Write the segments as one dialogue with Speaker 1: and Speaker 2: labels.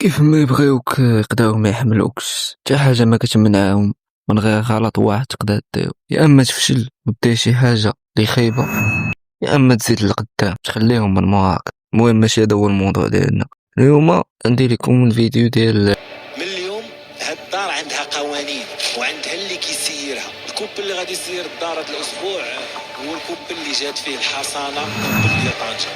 Speaker 1: كيف ما يبغيوك يقداو ما يحملوكش حتى حاجه ما كتمنعهم من غير غلط واحد تقدر ديرو، يا اما تفشل ودير شي حاجه اللي خايبه، يا اما تزيد لقدام تخليهم من موراك. المهم ماشي هذا هو الموضوع ديالنا اليوم. ندير لكم الفيديو ديال
Speaker 2: من اليوم هاد الدار عندها قوانين وعندها اللي كيسيرها. الكوب اللي غادي يسير الدار هاد الاسبوع هو الكوب اللي جات فيه الحصانه كوب ديال طنجة.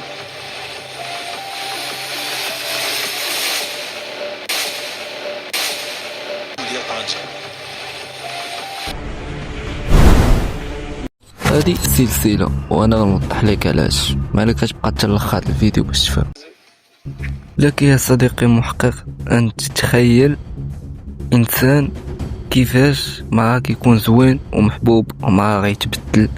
Speaker 1: هذه السلسله، وانا غنوضح لك علاش، مالك كتبقى تلخص الفيديو باش تفهم. لك يا صديقي محقق ان تتخيل انسان كيفاش مع كيكون زوين ومحبوب ومع غيتبدل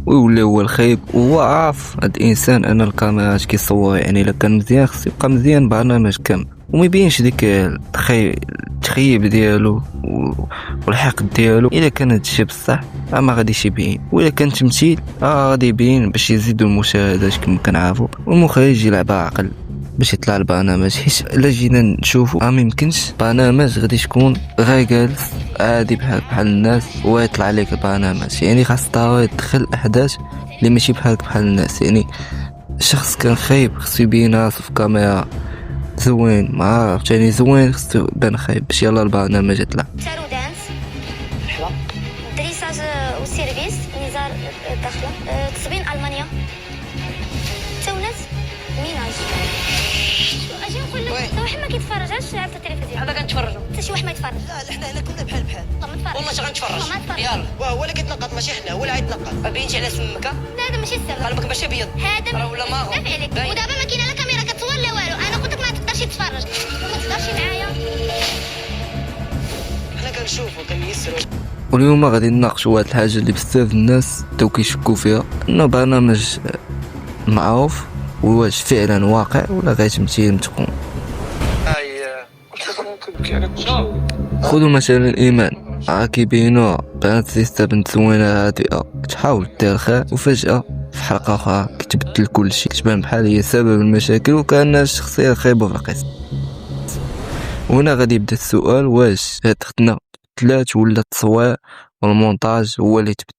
Speaker 1: ويولي هو الخايب، وهو عارف هاد الانسان ان الكاميرا كيصور، يعني الا كان مزيان خص يبقى مزيان برنامج كامل وما يبينش ديك التخيب ديالو والحقد ديالو. الا كان هادشي بصح ما غاديش يبين، ولا كان تمثيل غادي يبين باش يزيدوا المشاهدات كما كنعرفوا، والمخرج يلعب عقل باش يطلع البرنامج. حيت الا جينا نشوفوا ما يمكنش برنامج غادي تكون غير جالس عادي بحال الناس ويطلع عليك البرنامج، يعني خاص تدخل الاحداث اللي ماشي بحال الناس. يعني شخص كان خايب خصو يبين راسو في كاميرا زوين، ما عرفت يعني زوين خصو يبان خايب باش يلا البرنامج يطلع.
Speaker 3: دريساج وسيرفيس نزار الداخله تصبين المانيا تولات ميناج. اجي نقول لك حتى واحد ما كيتفرجش على التلفزيون، هذا كنتفرجوا حتى شي واحد ما يتفرج. لا حنا هنا كلنا بحال والله ما غنتفرج. يلا هو اللي كيتنقط ماشي حنا، هو اللي غيتنقط. ما بينش على سمك. لا هذا ماشي السبب، قلبك ماشي ابيض هذا راه ولا ماغو عليك. ودابا ما كاينه لا كاميرا كتصور لا والو، انا قلت لك ما تقدرش تتفرج وما تقدرش معايا.
Speaker 2: حنا كنشوفوا كنيسروا.
Speaker 1: واليوم غادي نناقشوا واحد الحاجه اللي بزاف الناس بداو كيشكوا فيها، انه برنامج معروف واش فعلا واقع ولا غير تمثيل متقون. خذوا مثلا الايمان، كيبينوها بنت سيستا بنت زوينه هادئه كتحاول دير خير، وفجاه في حلقه اخرى كتبدل كلشي، كتبان بحال هي سبب المشاكل وكانها الشخصيه الخايبه في القصه. وهنا غادي يبدا السؤال، واش هاد خدنا تلات ولا التصوير والمونتاج هو اللي تبدل؟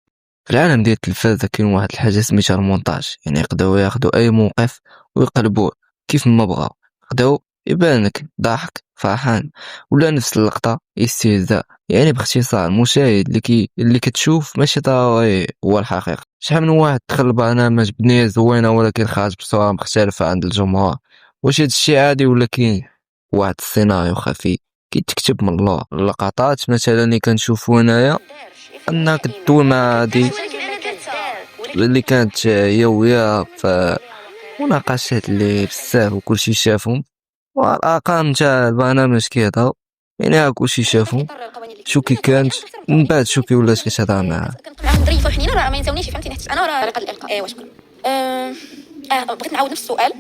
Speaker 1: في العالم ديال التلفازه كاين واحد الحاجه سميتها المونتاج، يعني يقدروا ياخذوا اي موقف ويقلبوه كيف ما بغاو. يقدروا يبانك ضاحك فرحان ولا نفس اللقطه استهزاء. يعني باختصار المشاهد اللي كتشوف ماشي ضروري هو الحقيقه. شحال من واحد دخل برنامج بنيه زوينه ولكن خرج بصوره مختلفه عند الجمهور. واش هادشي عادي ولا كاين واحد السيناريو خفي كيتكتب من الله؟ اللقطات مثلا اللي كنشوفوا هنايا انها كدوي مع هادي اللي كانت هي وياها في مناقشات اللي بزاف وكلشي شافهم، والارقام تاع البرنامج كيهضروا، يعني كلشي شافهم شو كي كانت من بعد شو كي ولات كتهضر معاه.
Speaker 4: ظريفه وحنينه راه ما ينساونيش، فهمتيني؟ حتى انا راه طريقه الالقاء. ايوا شكرا. بغيت نعاود نفس السؤال.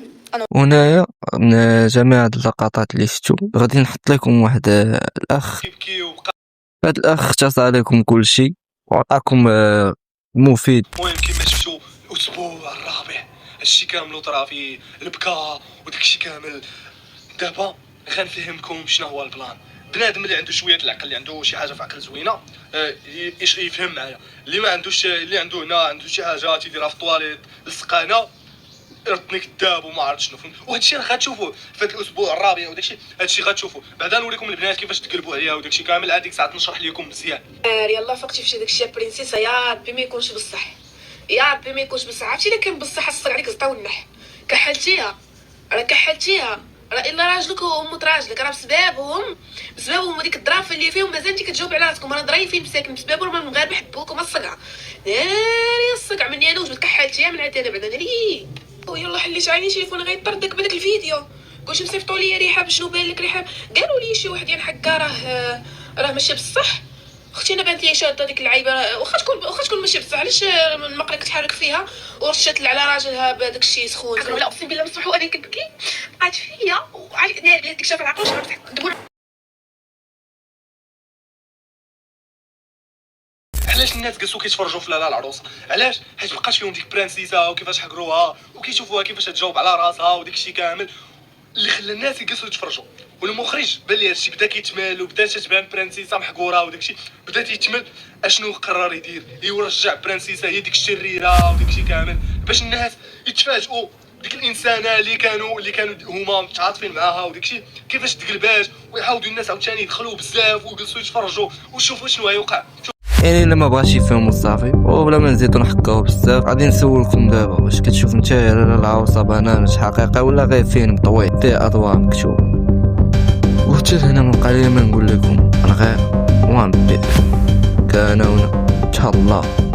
Speaker 1: هنايا من جميع هاد اللقطات اللي شفتو غادي نحط لكم واحد الاخ. هاد الاخ اختصر لكم كلشي وعطاكم مفيد.
Speaker 5: المهم كيما شفتوا الاسبوع الرابع هادشي كامل طرا فيه البكاء وداكشي كامل. دابا غنفهمكم شنو هو البلان. بنادم اللي عنده شويه العقل، اللي عنده شي حاجه في عقل زوينه يفهم معايا. اللي ما عندوش، اللي عنده هنا عنده شي حاجه تيديرها في الطواليت السقانه ردني كذاب وما عرفت شنو فهمت. وهادشي راه غتشوفوه في هاد الاسبوع الرابع وداكشي، هادشي غتشوفوه بعدا. نوريكم البنات كيفاش تقلبوا عليها وداكشي كامل. هذيك ساعه نشرح لكم مزيان.
Speaker 4: يلا فقتي فشي داكشي يا برنسيسه، يا ربي ما يكونش بصح، يا ربي ما يكونش بصح. عرفتي الا كان بصح الصق عليك زطا ونح. كحلتيها راه كحلتيها، راه الا راجلك وامك راجلك راه بسببهم هذيك الظرافه اللي فيهم مازال انت كتجاوب على راسكم. راه ضريفين مساكن بسببهم المغاربه حبوكم الصقع. ناري الصقع مني انا وجبت كحلتيها من عاد انا بعدا ناري. ويلا حليت عيني تليفون غيطردك بداك الفيديو. كلشي مصيفطوا لي رحاب، شنو بان لك رحاب؟ قالوا لي شي واحد ينحكا راه ماشي بصح. اختي انا بانت لي شاده ديك اللعيبه، واخا تكون ماشي بصح، علاش المقله كتحرك فيها ورشات على راجلها بهذاك الشيء سخون؟ لا اقسم بالله مصبحوا انا كنبكي بقات فيا وعارف ناري ديك شاف العقل واش دبر.
Speaker 5: علاش الناس جلسوا كيتفرجوا في لاله العروسه؟ علاش؟ حيت بقات فيهم ديك برانسيسا وكيفاش حقروها وكيشوفوها كيفاش تجاوب على راسها وداك الشيء كامل. اللي خلى الناس يجلسوا يتفرجوا. والمخرج بان لي هادشي بدا كيتمال وبدا تتبان برانسيسا محقوره وداكشي بدا تيتمل. اشنو قرر يدير؟ يرجع برانسيسا هي ديك الشريره وداكشي كامل باش الناس يتفاجئوا ديك الانسانه اللي كانوا هما متعاطفين معاها وداكشي كيفاش تقلبات، ويعاودوا الناس عاوتاني يدخلوا بزاف ويجلسوا يتفرجوا ويشوفوا شنو غيوقع.
Speaker 1: يعني الا ما بغاش يفهموا صافي وبلا ما نزيدو نحكاو بزاف غادي نسولكم دابا واش كتشوف نتايا العروسه برنامج حقيقي ولا غير فيلم طويل فيه ادوار مكتوبه؟ وحتى هنا من قليل ما نقول لكم غير وان بيت كان هنا تهلا.